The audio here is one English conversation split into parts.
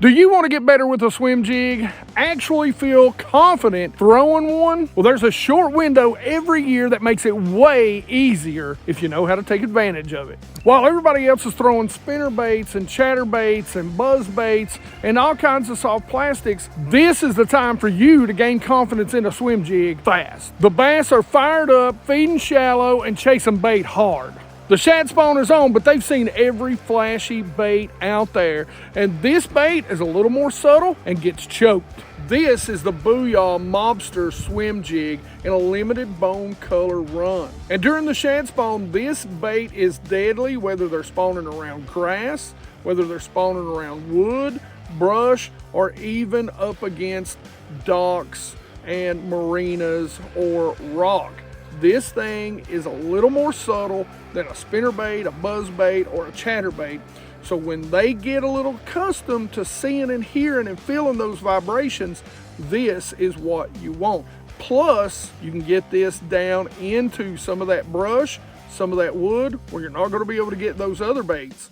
Do you want to get better with a swim jig? Actually feel confident throwing one? Well, there's a short window every year that makes it way easier if you know how to take advantage of it. While everybody else is throwing spinnerbaits and chatterbaits and buzz baits and all kinds of soft plastics, this is the time for you to gain confidence in a swim jig fast. The bass are fired up, feeding shallow, and chasing bait hard. The shad spawner's on, but they've seen every flashy bait out there, and this bait is a little more subtle and gets choked. This is the Booyah Mobster Swim Jig in a limited bone color run. And during the shad spawn, this bait is deadly whether they're spawning around grass, whether they're spawning around wood, brush, or even up against docks and marinas or rock. This thing is a little more subtle than a spinnerbait, a buzzbait, or a chatterbait. So when they get a little accustomed to seeing and hearing and feeling those vibrations, this is what you want. Plus, you can get this down into some of that brush, some of that wood, where you're not going to be able to get those other baits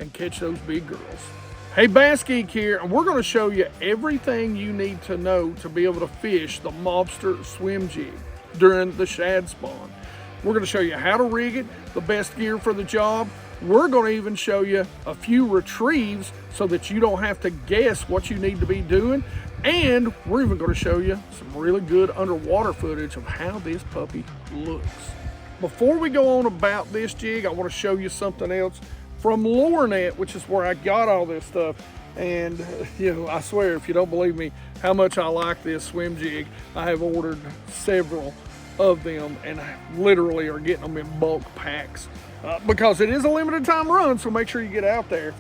and catch those big girls. Hey, BassGeek here, and we're going to show you everything you need to know to be able to fish the Mobster Swim Jig during the shad spawn. We're going to show you how to rig it, the best gear for the job. We're going to even show you a few retrieves so that you don't have to guess what you need to be doing. And we're even going to show you some really good underwater footage of how this puppy looks. Before we go on about this jig, I want to show you something else from LureNet, which is where I got all this stuff. And you know, I swear, if you don't believe me how much I like this swim jig, I have ordered several of them and I literally are getting them in bulk packs because it is a limited time run, so make sure you get out there.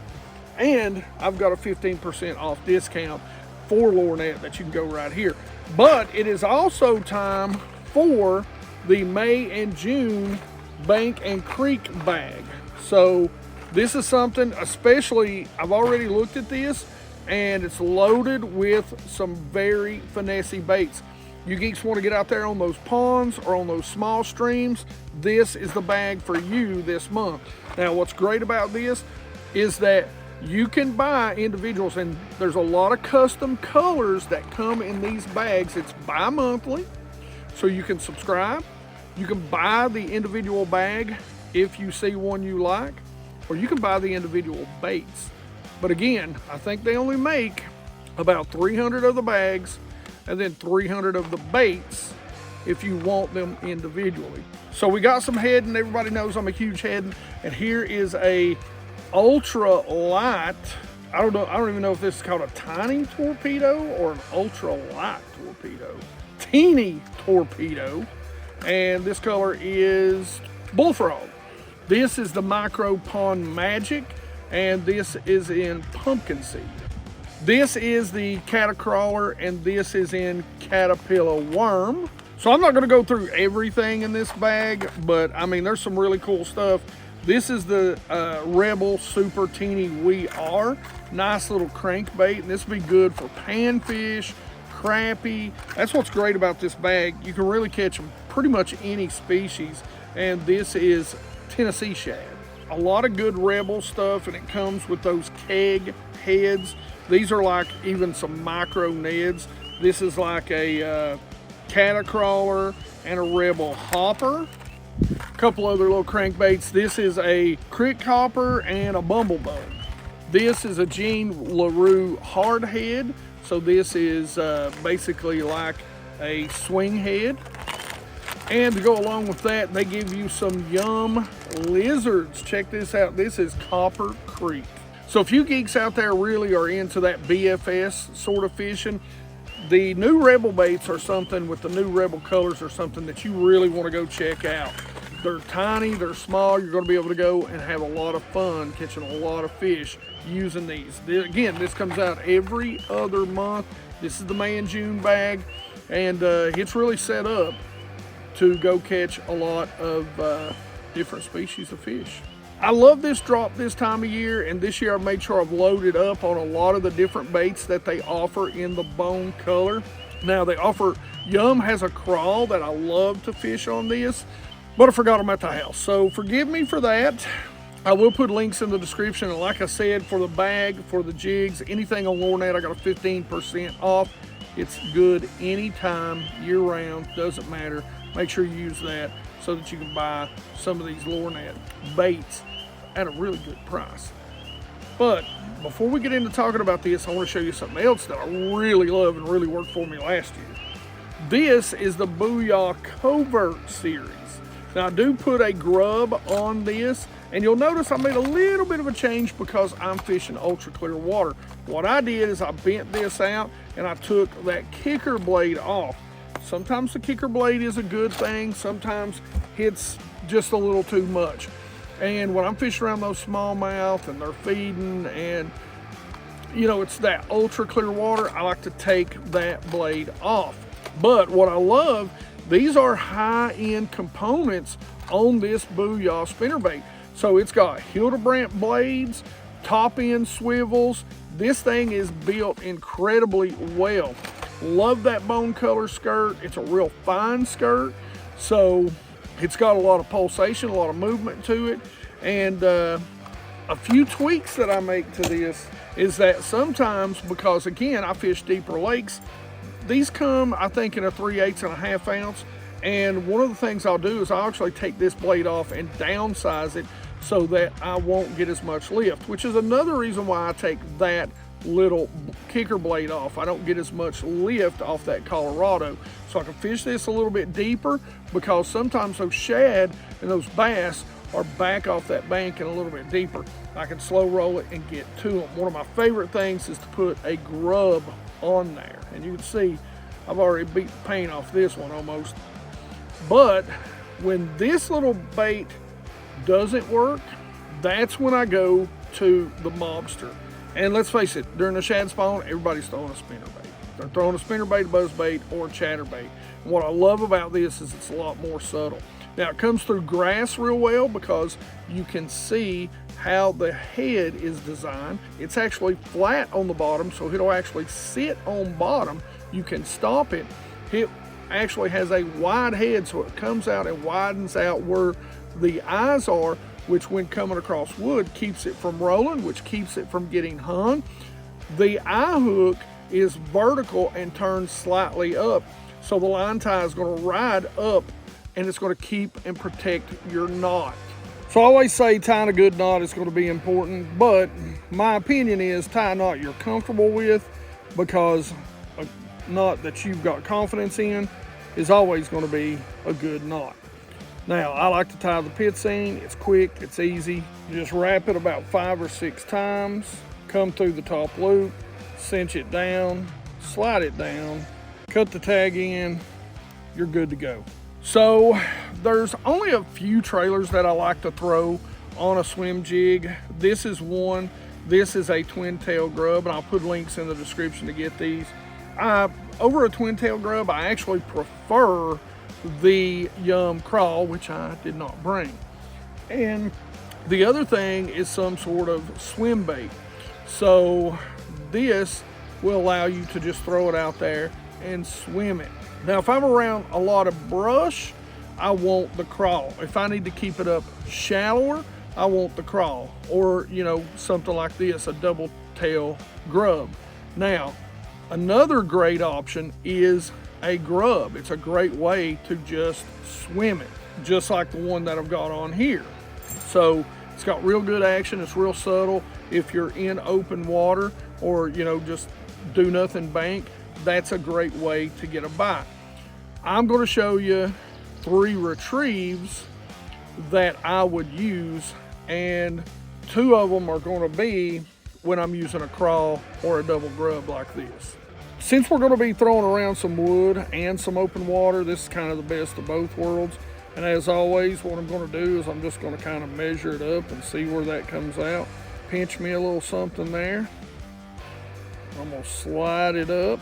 And I've got a 15% off discount for LureNet that you can go right here. But it is also time for the May and June bank and creek bag. So this is something, especially, I've already looked at this and it's loaded with some very finessey baits. You geeks want to get out there on those ponds or on those small streams, this is the bag for you this month. Now, what's great about this is that you can buy individuals, and there's a lot of custom colors that come in these bags. It's bi-monthly, so you can subscribe. You can buy the individual bag if you see one you like, or you can buy the individual baits. But again, I think they only make about 300 of the bags and then 300 of the baits if you want them individually. So we got some heading. Everybody knows I'm a huge heading, and here is a ultra light, I don't even know if this is called a tiny torpedo or an ultra light torpedo. Teeny torpedo, and this color is bullfrog. This is the Micro Pond Magic, and this is in pumpkin seed. This is the Catercrawler, and this is in Caterpillar Worm. So I'm not going to go through everything in this bag, but I mean, there's some really cool stuff. This is the Rebel Super Teeny We Are. Nice little crankbait, and this would be good for panfish, crappie. That's what's great about this bag. You can really catch them pretty much any species, and this is Tennessee shad. A lot of good Rebel stuff, and it comes with those keg heads. These are like even some micro neds. This is like a Catercrawler and a Rebel hopper. A couple other little crankbaits. This is a crick hopper and a bumblebug. This is a Jean LaRue hard head. So this is basically like a swing head. And to go along with that, they give you some Yum lizards. Check this out. This is Copper Creek. So if you geeks out there really are into that BFS sort of fishing, the new Rebel baits are something with the new Rebel colors are something that you really want to go check out. They're tiny, they're small. You're going to be able to go and have a lot of fun catching a lot of fish using these. Again, this comes out every other month. This is the May and June bag, and it's really set up to go catch a lot of different species of fish. I love this drop this time of year, and this year I've made sure I've loaded up on a lot of the different baits that they offer in the bone color. Now they offer, Yum has a crawl that I love to fish on this, but I forgot them at the house. So forgive me for that. I will put links in the description, and like I said, for the bag, for the jigs, anything on LureNet, I got a 15% off. It's good anytime, year round, doesn't matter. Make sure you use that so that you can buy some of these LureNet baits at a really good price. But before we get into talking about this, I want to show you something else that I really love and really worked for me last year. This is the Booyah Covert series. Now I do put a grub on this, and you'll notice I made a little bit of a change because I'm fishing ultra clear water. What I did is I bent this out and I took that kicker blade off. Sometimes the kicker blade is a good thing, sometimes it's just a little too much. And when I'm fishing around those smallmouth and they're feeding and you know it's that ultra clear water, I like to take that blade off. But what I love, these are high-end components on this Booyah spinnerbait. So it's got Hildebrandt blades, top end swivels. This thing is built incredibly well. Love that bone color skirt. It's a real fine skirt. So it's got a lot of pulsation, a lot of movement to it. And a few tweaks that I make to this is that sometimes, because again, I fish deeper lakes, these come, I think, in a 3/8 and a half ounce. And one of the things I'll do is I'll actually take this blade off and downsize it so that I won't get as much lift, which is another reason why I take that little kicker blade off. I don't get as much lift off that Colorado. So I can fish this a little bit deeper, because sometimes those shad and those bass are back off that bank and a little bit deeper. I can slow roll it and get to them. One of my favorite things is to put a grub on there. And you can see I've already beat the paint off this one almost. But when this little bait doesn't work, that's when I go to the Mobster. And let's face it, during the shad spawn, everybody's throwing a spinnerbait. They're throwing a spinnerbait, buzzbait, or chatterbait. And what I love about this is it's a lot more subtle. Now it comes through grass real well because you can see how the head is designed. It's actually flat on the bottom, so it'll actually sit on bottom. You can stop it. It actually has a wide head, so it comes out and widens out where the eyes are, which when coming across wood keeps it from rolling, which keeps it from getting hung. The eye hook is vertical and turns slightly up, so the line tie is going to ride up and it's going to keep and protect your knot. So I always say tying a good knot is going to be important, but my opinion is tie a knot you're comfortable with, because a knot that you've got confidence in is always going to be a good knot. Now, I like to tie the pit seam. It's quick, it's easy. You just wrap it about 5 or 6 times, come through the top loop, cinch it down, slide it down, cut the tag in, you're good to go. So there's only a few trailers that I like to throw on a swim jig. This is one. This is a twin tail grub, and I'll put links in the description to get these. Over a twin tail grub, I actually prefer the Yum Crawl, which I did not bring. And the other thing is some sort of swim bait. So this will allow you to just throw it out there and swim it. Now, if I'm around a lot of brush, I want the crawl. If I need to keep it up shallower, I want the crawl. Or, you know, something like this, a double tail grub. Now, another great option is a grub. It's a great way to just swim it, just like the one that I've got on here. So it's got real good action. It's real subtle. If you're in open water or, you know, just do nothing bank, that's a great way to get a bite. I'm going to show you 3 retrieves that I would use, and 2 of them are going to be when I'm using a crawl or a double grub like this. Since we're going to be throwing around some wood and some open water, this is kind of the best of both worlds. And as always, what I'm going to do is I'm just going to kind of measure it up and see where that comes out. Pinch me a little something there. I'm going to slide it up.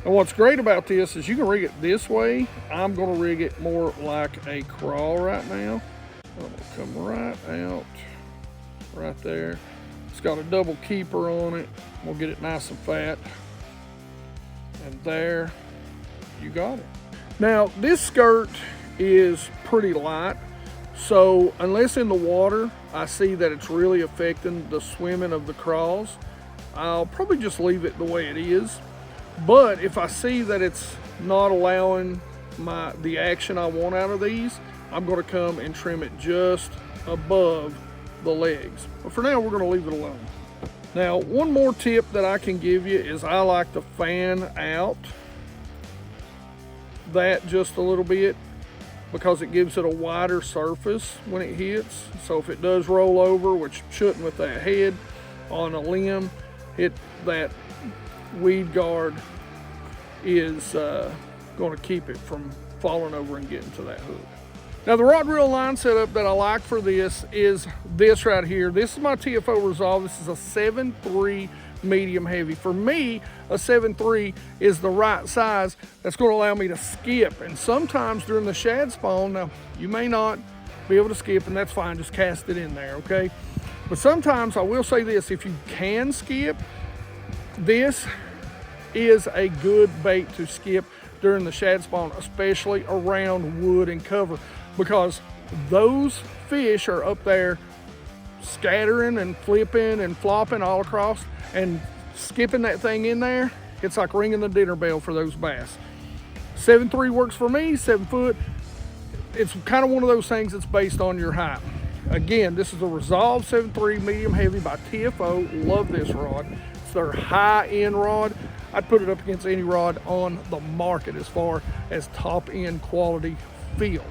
And what's great about this is you can rig it this way. I'm going to rig it more like a crawl right now. I'm going to come right out, right there. It's got a double keeper on it. We'll get it nice and fat. And there, you got it. Now, this skirt is pretty light, So unless in the water I see that it's really affecting the swimming of the craws, I'll probably just leave it the way it is. But if I see that it's not allowing the action I want out of these, I'm going to come and trim it just above the legs. But for now, we're going to leave it alone. Now, one more tip that I can give you is I like to fan out that just a little bit, because it gives it a wider surface when it hits. So if it does roll over, which shouldn't with that head on a limb, that weed guard is going to keep it from falling over and getting to that hook. Now the rod reel line setup that I like for this is this right here. This is my TFO Resolve. This is a 7.3 medium heavy. For me, a 7.3 is the right size that's going to allow me to skip. And sometimes during the shad spawn, now you may not be able to skip, and that's fine, just cast it in there, okay? But sometimes I will say this, if you can skip, this is a good bait to skip during the shad spawn, especially around wood and cover, because those fish are up there scattering and flipping and flopping all across, and skipping that thing in there, it's like ringing the dinner bell for those bass. 7.3 works for me, 7 foot. It's kind of one of those things that's based on your height. Again, this is a Resolve 7.3 medium heavy by TFO. Love this rod. It's their high-end rod. I'd put it up against any rod on the market as far as top-end quality feel.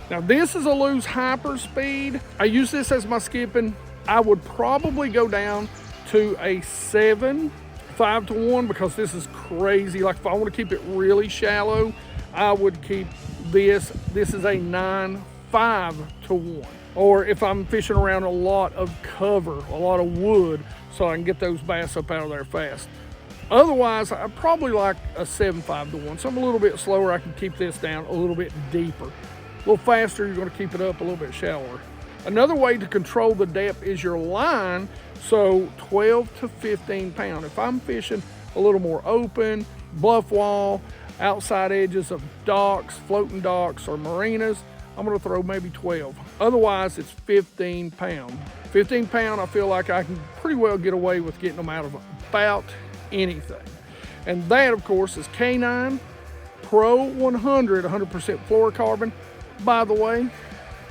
Now this is a loose hyper speed. I use this as my skipping. I would probably go down to a 7, 5-to-1, because this is crazy. Like if I want to keep it really shallow, I would keep this. This is a 9, 5-to-1. Or if I'm fishing around a lot of cover, a lot of wood, so I can get those bass up out of there fast. Otherwise, I probably like a 7, 5-to-1. So I'm a little bit slower, I can keep this down a little bit deeper. A little faster, you're going to keep it up a little bit shallower. Another way to control the depth is your line. So 12 to 15 pound. If I'm fishing a little more open, bluff wall, outside edges of docks, floating docks or marinas, I'm going to throw maybe 12. Otherwise, it's 15 pound. 15 pound, I feel like I can pretty well get away with getting them out of about anything. And that, of course, is K9 Pro 100 fluorocarbon. By the way,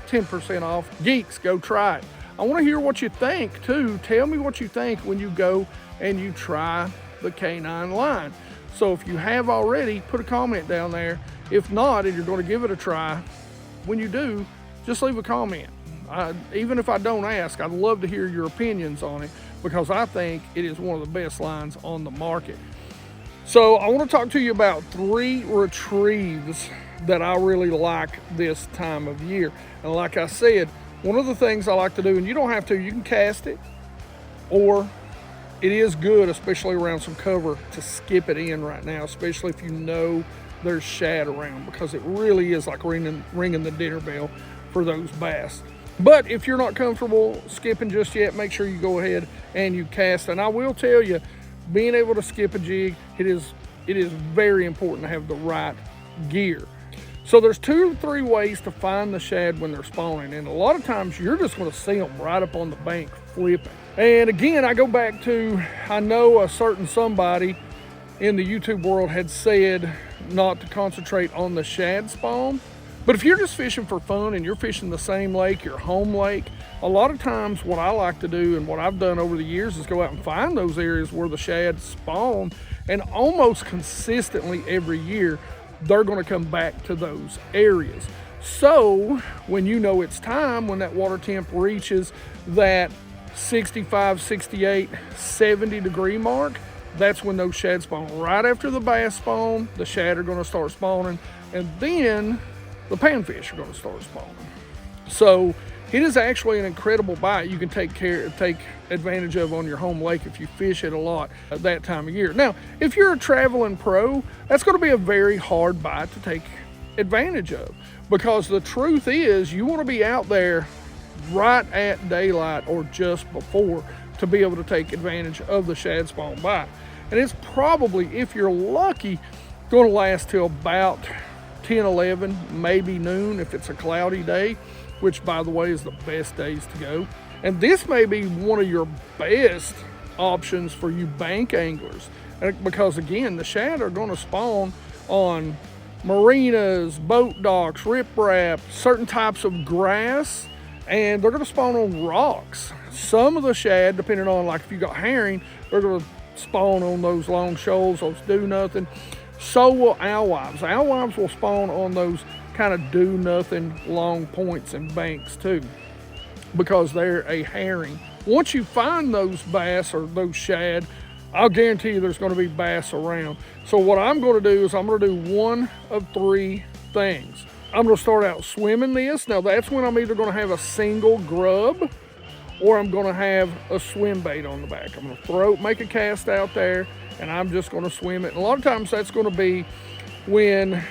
10% off. Geeks, go try it. I want to hear what you think too. Tell me what you think when you go and you try the K9 line. So if you have already, put a comment down there. If not, and you're going to give it a try, when you do, just leave a comment. Even if I don't ask, I'd love to hear your opinions on it, because I think it is one of the best lines on the market. So I want to talk to you about 3 retrieves that I really like this time of year. And like I said, one of the things I like to do, and you don't have to, you can cast it, or it is good, especially around some cover, to skip it in right now, especially if you know there's shad around, because it really is like ringing the dinner bell for those bass. But if you're not comfortable skipping just yet, make sure you go ahead and you cast. And I will tell you, being able to skip a jig, it is very important to have the right gear. So there's 2 or 3 ways to find the shad when they're spawning, and a lot of times you're just going to see them right up on the bank flipping. And again, I go back to, I know a certain somebody in the YouTube world had said not to concentrate on the shad spawn. But if you're just fishing for fun and you're fishing the same lake, your home lake, a lot of times what I like to do and what I've done over the years is go out and find those areas where the shad spawn, and almost consistently every year they're going to come back to those areas. So when you know it's time, when that water temp reaches that 65, 68, 70 degree mark, that's when those shad spawn. Right after the bass spawn, the shad are going to start spawning, and then the panfish are going to start spawning. So it is actually an incredible bite you can take advantage of on your home lake if you fish it a lot at that time of year. Now, if you're a traveling pro, that's going to be a very hard bite to take advantage of, because the truth is you want to be out there right at daylight or just before to be able to take advantage of the shad spawn bite. And it's probably, if you're lucky, going to last till about 10, 11, maybe noon if it's a cloudy day. which by the way is the best days to go. And this may be one of your best options for you bank anglers, because again, the shad are going to spawn on marinas, boat docks, riprap, certain types of grass, and they're going to spawn on rocks. Some of the shad, depending on, like if you got herring, they're going to spawn on those long shoals, those do nothing. So will alewives. Alewives will spawn on those kind of do nothing long points and banks too, because they're a herring. Once you find those bass or those shad, I'll guarantee you there's going to be bass around. So what I'm going to do is I'm going to do one of three things. I'm going to start out swimming this. Now that's when I'm either going to have a single grub or I'm going to have a swim bait on the back. I'm going to make a cast out there, and I'm just going to swim it. And a lot of times that's going to be when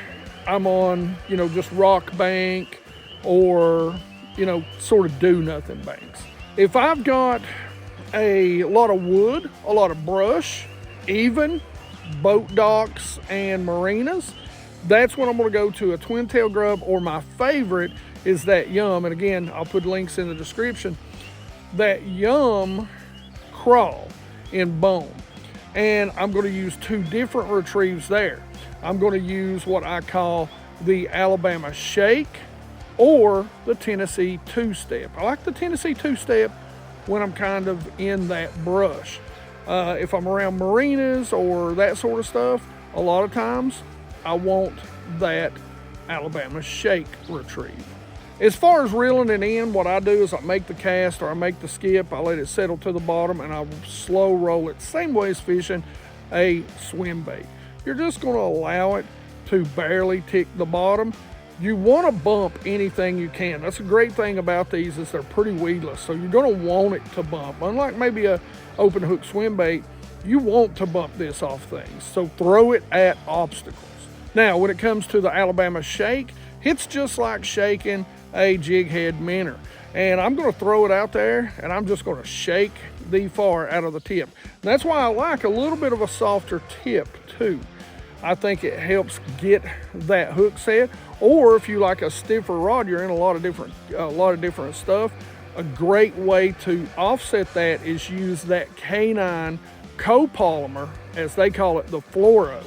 I'm on, you know, just rock bank or, you know, sort of do nothing banks. If I've got a lot of wood, a lot of brush, even boat docks and marinas, that's when I'm going to go to a twin tail grub, or my favorite is that Yum. And again, I'll put links in the description. That Yum crawl in bone. And I'm going to use two different retrieves there. I'm going to use what I call the Alabama Shake or the Tennessee two-step. I like the Tennessee two-step when I'm kind of in that brush. If I'm around marinas or that sort of stuff, a lot of times I want that Alabama Shake retrieve. As far as reeling it in, what I do is I make the cast or I make the skip, I let it settle to the bottom, and I slow roll it, same way as fishing a swim bait. You're just going to allow it to barely tick the bottom. You want to bump anything you can. That's a great thing about these, is they're pretty weedless, so you're going to want it to bump. Unlike maybe a open hook swim bait, you want to bump this off things, so throw it at obstacles. Now, when it comes to the Alabama Shake, it's just like shaking a jig head minnow. And I'm going to throw it out there, and I'm just going to shake the far out of the tip. And that's why I like a little bit of a softer tip too. I think it helps get that hook set. Or if you like a stiffer rod, you're in a lot of different stuff. A great way to offset that is use that K9 copolymer, as they call it, the fluoro.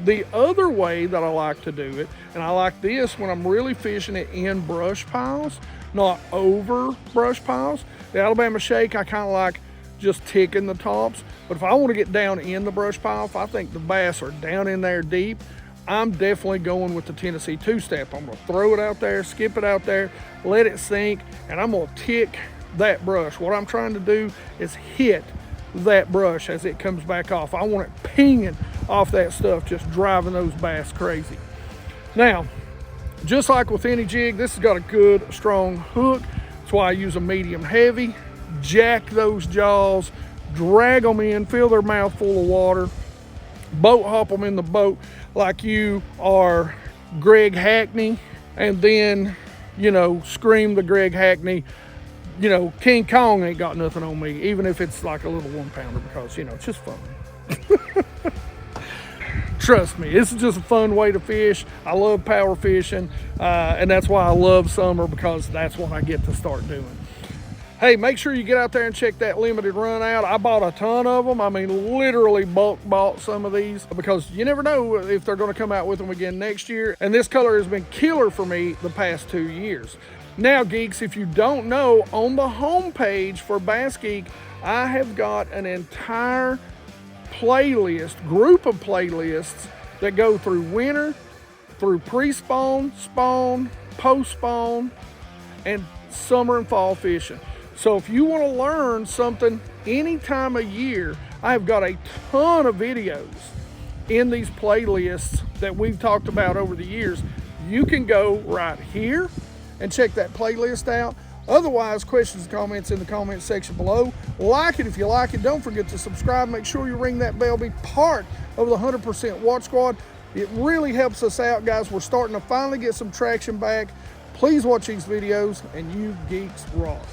The other way that I like to do it, and I like this when I'm really fishing it in brush piles, not over brush piles. The Alabama Shake, I kind of like just ticking the tops. But if I want to get down in the brush pile, if I think the bass are down in there deep, I'm definitely going with the Tennessee two-step. I'm going to throw it out there, skip it out there, let it sink, and I'm going to tick that brush. What I'm trying to do is hit that brush as it comes back off. I want it pinging off that stuff, just driving those bass crazy. Now, just like with any jig, this has got a good, strong hook. That's why I use a medium heavy. Jack those jaws, drag them in, fill their mouth full of water, boat hop them in the boat like you are Greg Hackney, and then, you know, scream the Greg Hackney, you know, King Kong ain't got nothing on me, even if it's like a little 1-pounder, because, you know, it's just fun. Trust me, this is just a fun way to fish. I love power fishing, and that's why I love summer, because that's what I get to start doing. Hey, make sure you get out there and check that limited run out. I bought a ton of them. I mean, literally bulk bought some of these, because you never know if they're going to come out with them again next year. And this color has been killer for me the past 2 years. Now, geeks, if you don't know, on the homepage for BassGeek, I have got an entire group of playlists that go through winter, through pre-spawn, spawn, post-spawn, and summer and fall fishing. So if you want to learn something any time of year, I've got a ton of videos in these playlists that we've talked about over the years. You can go right here and check that playlist out. Otherwise, questions and comments in the comment section below. Like it if you like it. Don't forget to subscribe. Make sure you ring that bell. Be part of the 100% Watch Squad. It really helps us out, guys. We're starting to finally get some traction back. Please watch these videos, and you geeks rock.